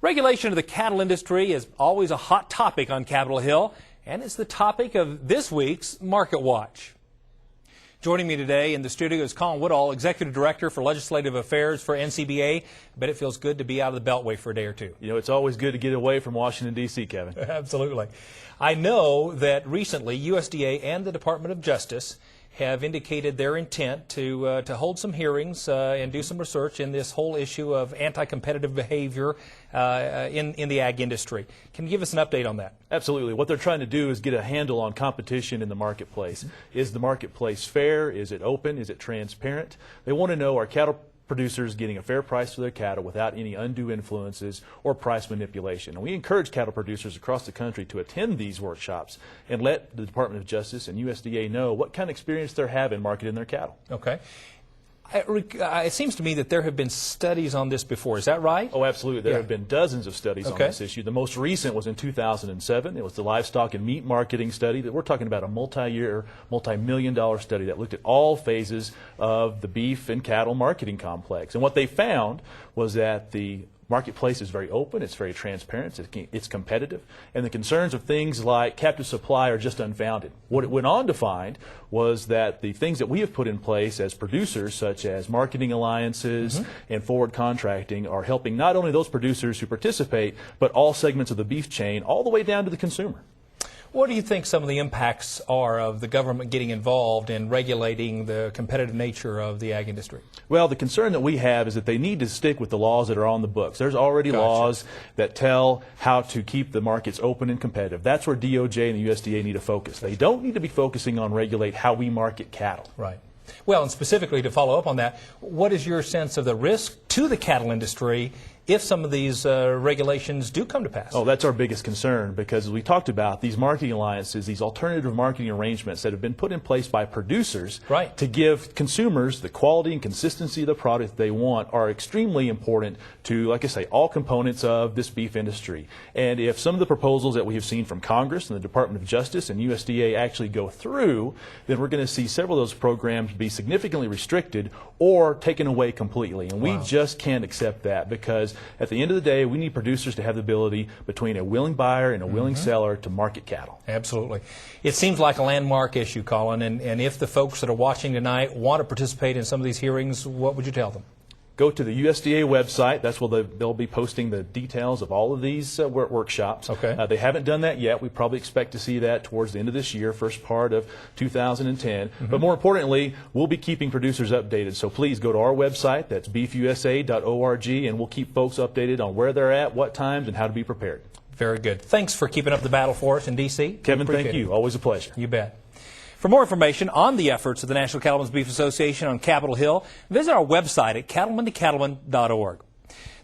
Regulation of the cattle industry is always a hot topic on Capitol Hill, and it's the topic of this week's Market Watch. Joining me today in the studio is Colin Woodall, Executive Director for Legislative Affairs for NCBA. I bet it feels good to be out of the Beltway for a day or two. You know, it's always good to get away from Washington, D.C., Kevin. Absolutely. I know that recently USDA and the Department of Justice have indicated their intent to hold some hearings and do some research in this whole issue of anti-competitive behavior in the ag industry. Can you give us an update on that? Absolutely. What they're trying to do is get a handle on competition in the marketplace. Is the marketplace fair? Is it open? Is it transparent? They want to know, are cattle producers getting a fair price for their cattle without any undue influences or price manipulation. And we encourage cattle producers across the country to attend these workshops and let the Department of Justice and USDA know what kind of experience they're having marketing their cattle. Okay. It seems to me that there have been studies on this before. Is that right? Oh, absolutely. There have been dozens of studies on this issue. The most recent was in 2007. It was the Livestock and Meat Marketing Study. That we're talking about a multi-year, multi-million-dollar study that looked at all phases of the beef and cattle marketing complex. And what they found was that the marketplace is very open, it's very transparent, it's competitive, and the concerns of things like captive supply are just unfounded. What it went on to find was that the things that we have put in place as producers, such as marketing alliances and forward contracting, are helping not only those producers who participate, but all segments of the beef chain, all the way down to the consumer. What do you think some of the impacts are of the government getting involved in regulating the competitive nature of the ag industry? Well, the concern that we have is that they need to stick with the laws that are on the books. There's already laws that tell how to keep the markets open and competitive. That's where DOJ and the USDA need to focus. They don't need to be focusing on regulate how we market cattle. Right. Well, and specifically to follow up on that, what is your sense of the risk to the cattle industry if some of these regulations do come to pass? Oh, that's our biggest concern, because as we talked about, these marketing alliances, these alternative marketing arrangements that have been put in place by producers to give consumers the quality and consistency of the product they want are extremely important to, like I say, all components of this beef industry. And if some of the proposals that we have seen from Congress and the Department of Justice and USDA actually go through, then we're going to see several of those programs be significantly restricted or taken away completely. And we just can't accept that, because at the end of the day, we need producers to have the ability between a willing buyer and a willing seller to market cattle. Absolutely. It seems like a landmark issue, Colin, and if the folks that are watching tonight want to participate in some of these hearings, what would you tell them? Go to the USDA website. That's where they'll be posting the details of all of these workshops. Okay. They haven't done that yet. We probably expect to see that towards the end of this year, first part of 2010. But more importantly, we'll be keeping producers updated. So please go to our website. That's beefusa.org, and we'll keep folks updated on where they're at, what times, and how to be prepared. Very good. Thanks for keeping up the battle for us in D.C. Kevin, thank you. Always a pleasure. You bet. For more information on the efforts of the National Cattlemen's Beef Association on Capitol Hill, visit our website at cattlemantocattleman.org.